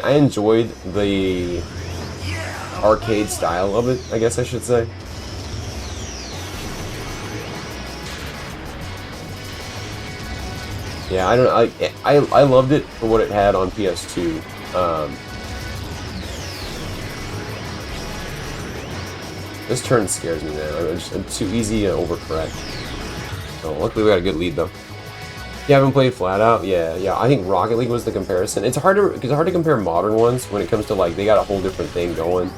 I enjoyed the arcade style of it, I guess I should say. Yeah, I don't know. I loved it for what it had on PS2. This turn scares me, man. I'm too easy to overcorrect. So luckily we got a good lead though. You haven't played Flat Out? Yeah. I think Rocket League was the comparison. It's hard to compare modern ones when it comes to like they got a whole different thing going.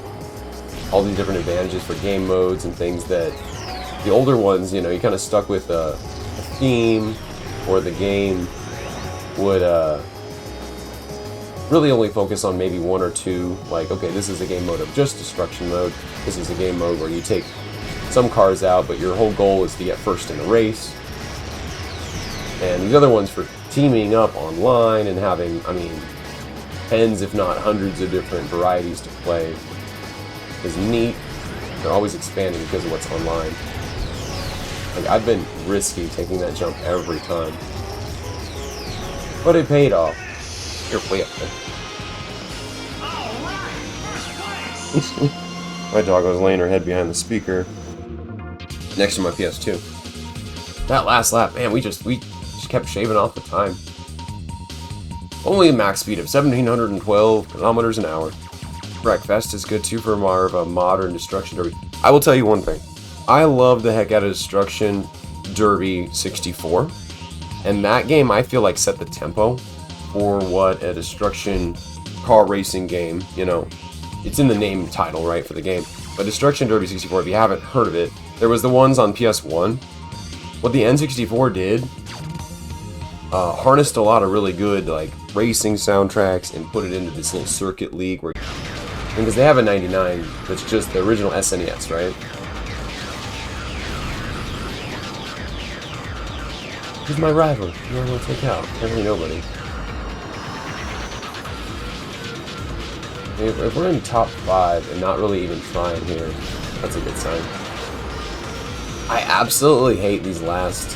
All these different advantages for game modes and things that the older ones, you know, you kind of stuck with a theme, or the game would really only focus on maybe one or two. Like, okay, this is a game mode of just destruction mode. This is a game mode where you take some cars out, but your whole goal is to get first in the race. And these other ones for teaming up online and having, I mean, tens if not hundreds of different varieties to play is neat. They're always expanding because of what's online. Like, I've been risky taking that jump every time. But it paid off. You're way up there. My dog was laying her head behind the speaker next to my PS2. That last lap, man, we just kept shaving off the time. Only a max speed of 1,712 kilometers an hour. Breakfast is good too for more of a modern Destruction Derby. I will tell you one thing. I love the heck out of Destruction Derby 64. And that game, I feel like, set the tempo for what a Destruction car racing game, you know, it's in the name title, right, for the game. But Destruction Derby 64, if you haven't heard of it, there was the ones on PS1. What the N64 did, harnessed a lot of really good, like, racing soundtracks and put it into this little circuit league where, because they have a 99 that's just the original SNES, right? Who's my rival? You want to take out? Apparently nobody. If we're in top 5 and not really even trying here, that's a good sign. I absolutely hate these last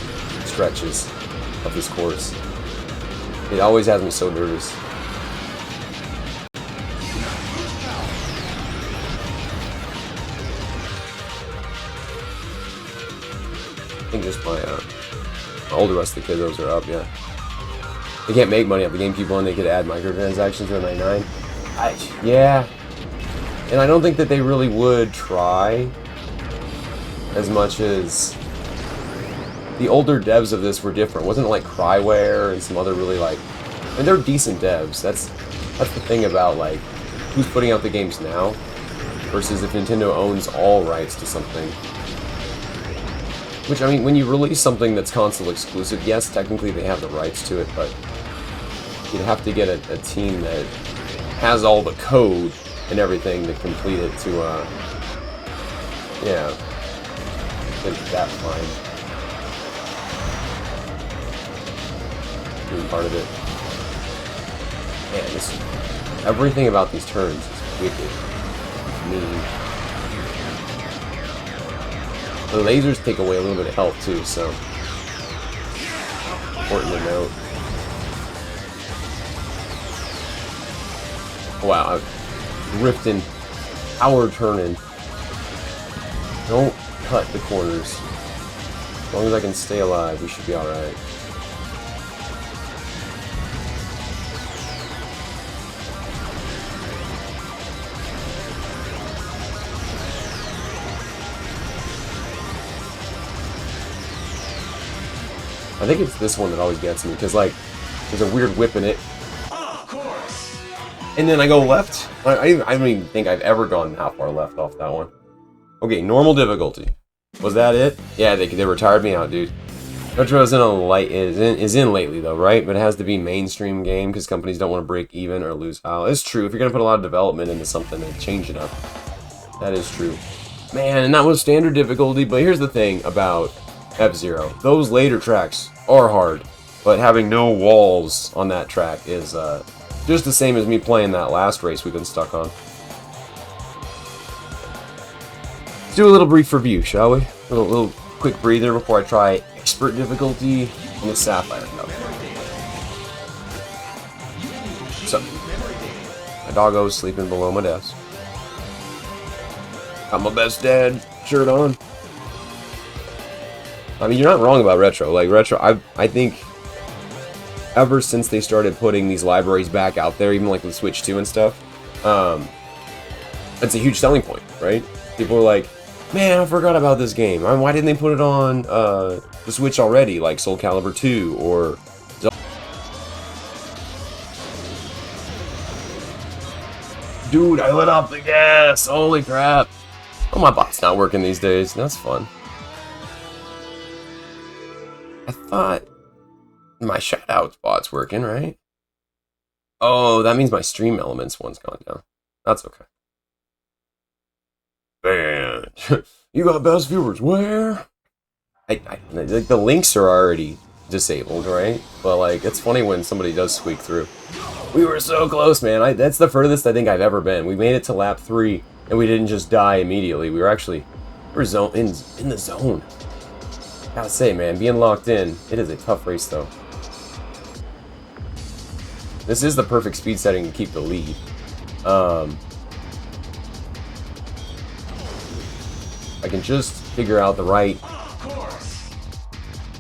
stretches of this course. It always has me so nervous. I think just my older rest of the kiddos are up, yeah. They can't make money off the GameCube one, they could add microtransactions to a 99. Yeah. And I don't think that they really would try as much as the older devs of this were different. Wasn't it like Cryware and some other really like, and they're decent devs. That's the thing about like who's putting out the games now versus if Nintendo owns all rights to something. Which, I mean, when you release something that's console exclusive, yes, technically they have the rights to it, but you'd have to get a team that has all the code and everything to complete it to, yeah, get that fine. Being part of it. Man, everything about these turns is wicked. Mean. The lasers take away a little bit of health too, so important to note. Wow, drifting, power turning. Don't cut the corners. As long as I can stay alive, we should be alright. I think it's this one that always gets me, because, like, there's a weird whip in it. Of course. And then I go left. I don't even think I've ever gone that far left off that one. Okay, normal difficulty. Was that it? Yeah, they retired me out, dude. Metro is in lately, though, right? But it has to be mainstream game, because companies don't want to break even or lose out. It's true. If you're going to put a lot of development into something, they change it up. That is true. Man, and that was standard difficulty, but here's the thing about F-Zero. Those later tracks are hard, but having no walls on that track is just the same as me playing that last race we've been stuck on. Let's do a little brief review, shall we? A little quick breather before I try expert difficulty on the Sapphire Cup. So, My doggo's sleeping below my desk. Got my best dad shirt on. I mean, you're not wrong about Retro. Like, Retro, I think ever since they started putting these libraries back out there, even like with Switch 2 and stuff, that's a huge selling point, right? People are like, man, I forgot about this game. Why didn't they put it on the Switch already, like Soul Calibur 2 or... Dude, I let off the gas! Holy crap! Oh, my bot's not working these days. That's fun. I thought my shoutouts bot's working, right? Oh, that means my Stream Elements one's gone down. That's okay. Man, you got best viewers. Where? Like the links are already disabled, right? But like, it's funny when somebody does squeak through. We were so close, man. That's the furthest I think I've ever been. We made it to lap 3, and we didn't just die immediately. We were actually in the zone. Gotta say, man, being locked in, it is a tough race, though. This is the perfect speed setting to keep the lead. I can just figure out the right...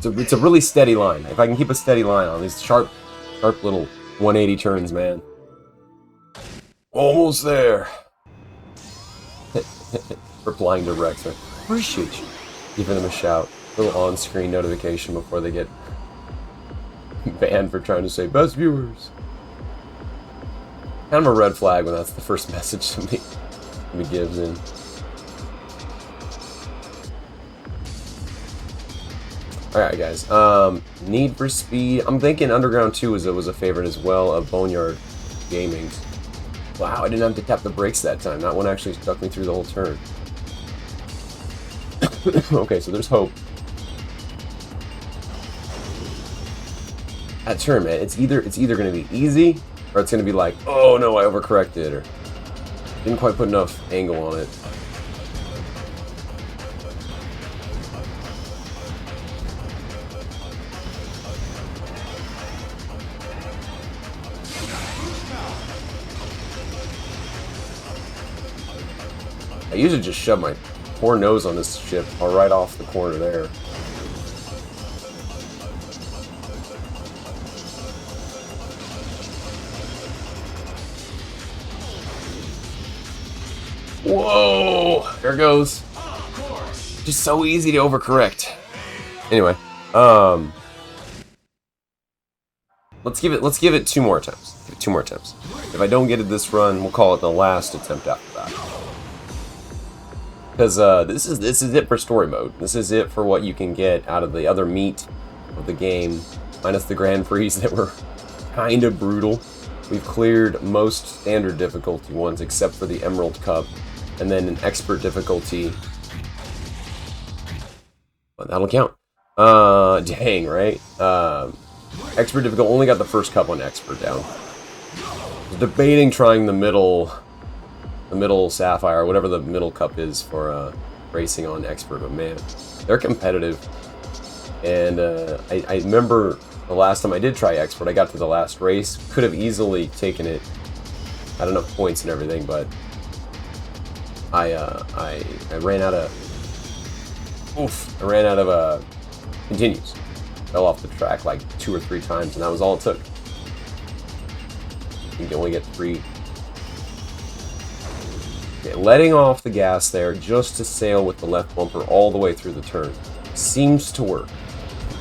It's a really steady line. If I can keep a steady line on these sharp little 180 turns, man. Almost there. Replying to Rex. Appreciate you. Giving them a shout. Little on-screen notification before they get banned for trying to say best viewers. Kind of a red flag when that's the first message somebody gives in. Alright guys, Need for Speed. I'm thinking Underground 2 was a favorite as well of Boneyard Gaming's. Wow, I didn't have to tap the brakes that time. That one actually stuck me through the whole turn. Okay, so there's hope. That turn, man, it's either going to be easy, or it's going to be like, oh no, I overcorrected, or didn't quite put enough angle on it. I usually just shove my poor nose on this ship right off the corner there. Whoa! There it goes. Just so easy to overcorrect. Anyway, let's give it 2 more attempts. Give it 2 more attempts. If I don't get it this run, we'll call it the last attempt after that. Because this is it for story mode. This is it for what you can get out of the other meat of the game, minus the Grand Prix that were kind of brutal. We've cleared most standard difficulty ones except for the Emerald Cup, and then an expert difficulty. Well, that'll count. Dang, right? Expert difficulty only got the first cup on expert down. I was debating trying the middle Sapphire, whatever the middle cup is for racing on expert, but man, they're competitive. And I remember the last time I did try expert, I got to the last race, could have easily taken it, had enough points and everything, but I ran out of continues. Fell off the track like 2 or 3 times, and that was all it took. You can only get 3. Okay, letting off the gas there just to sail with the left bumper all the way through the turn seems to work.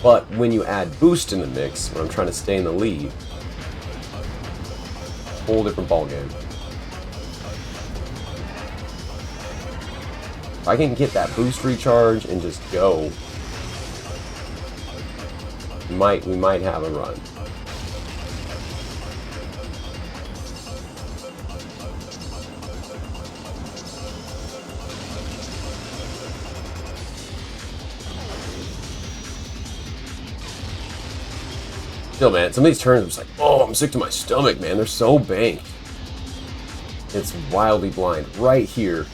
But when you add boost in the mix, when I'm trying to stay in the lead, whole different ballgame. If I can get that boost recharge and just go, we might have a run. Still, man, some of these turns, I'm just like, oh, I'm sick to my stomach, man. They're so banked. It's wildly blind. Right here.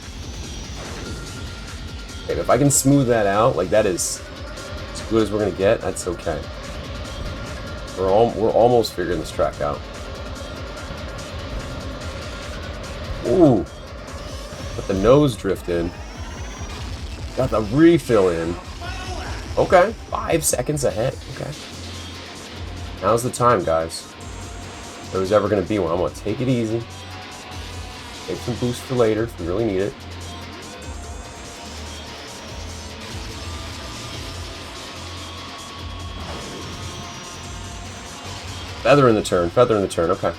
Okay, if I can smooth that out, like that is as good as we're going to get, that's okay. We're almost figuring this track out. Ooh. Got the nose drift in. Got the refill in. Okay. 5 seconds ahead. Okay. Now's the time, guys. If there was ever going to be one, I'm going to take it easy. Take some boost for later if we really need it. Feather in the turn. Feather in the turn. Okay.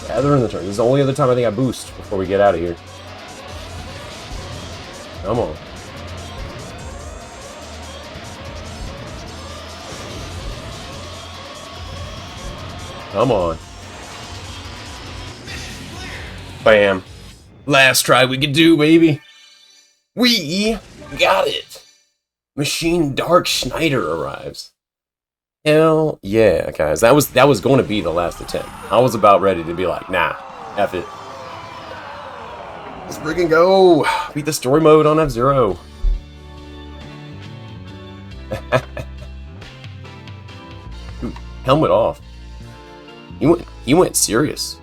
Feather in the turn. This is the only other time I think I boost before we get out of here. Come on. Come on. Bam. Last try we could do, baby. We got it. Machine Dark Schneider arrives. Hell yeah, guys. That was going to be the last attempt. I was about ready to be like, nah, F it. Let's freaking go. Beat the story mode on F-Zero. Dude, helmet off. He went serious.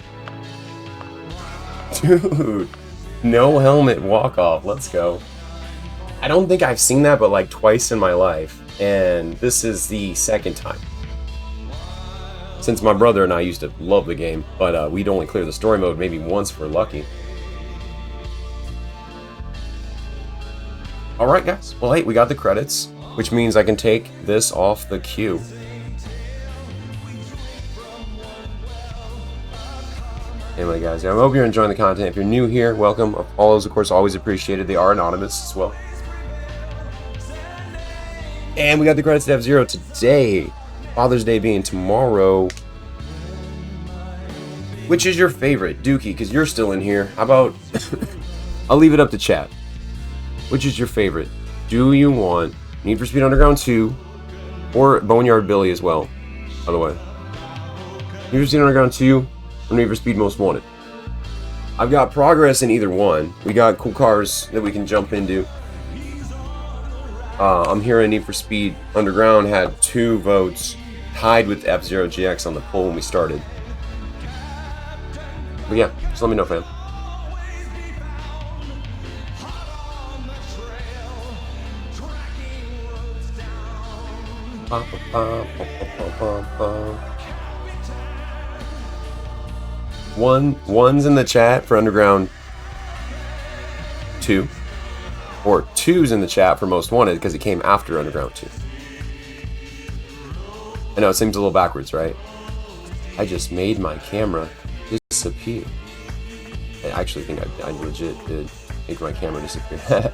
Dude, no helmet walk off. Let's go. I don't think I've seen that but like twice in my life, and this is the second time. Since my brother and I used to love the game, but we'd only clear the story mode maybe once if we're lucky. Alright guys, well hey, we got the credits, which means I can take this off the queue. Anyway guys, I hope you're enjoying the content. If you're new here, welcome. Follows, of course, always appreciated. They are anonymous as well. And we got the credits to F-Zero today. Father's Day being tomorrow. Which is your favorite? Dookie, because you're still in here. How about... I'll leave it up to chat. Which is your favorite? Do you want Need for Speed Underground 2 or Boneyard Billy as well, by the way? Need for Speed Underground 2 or Need for Speed Most Wanted? I've got progress in either one. We got cool cars that we can jump into. I'm hearing Need for Speed Underground had 2 votes, tied with F-Zero GX on the poll when we started. But yeah, just let me know, fam. One's in the chat for Underground 2, or 2's in the chat for Most Wanted because it came after Underground 2. I know it seems a little backwards, right? I just made my camera disappear. I actually think I legit did make my camera disappear.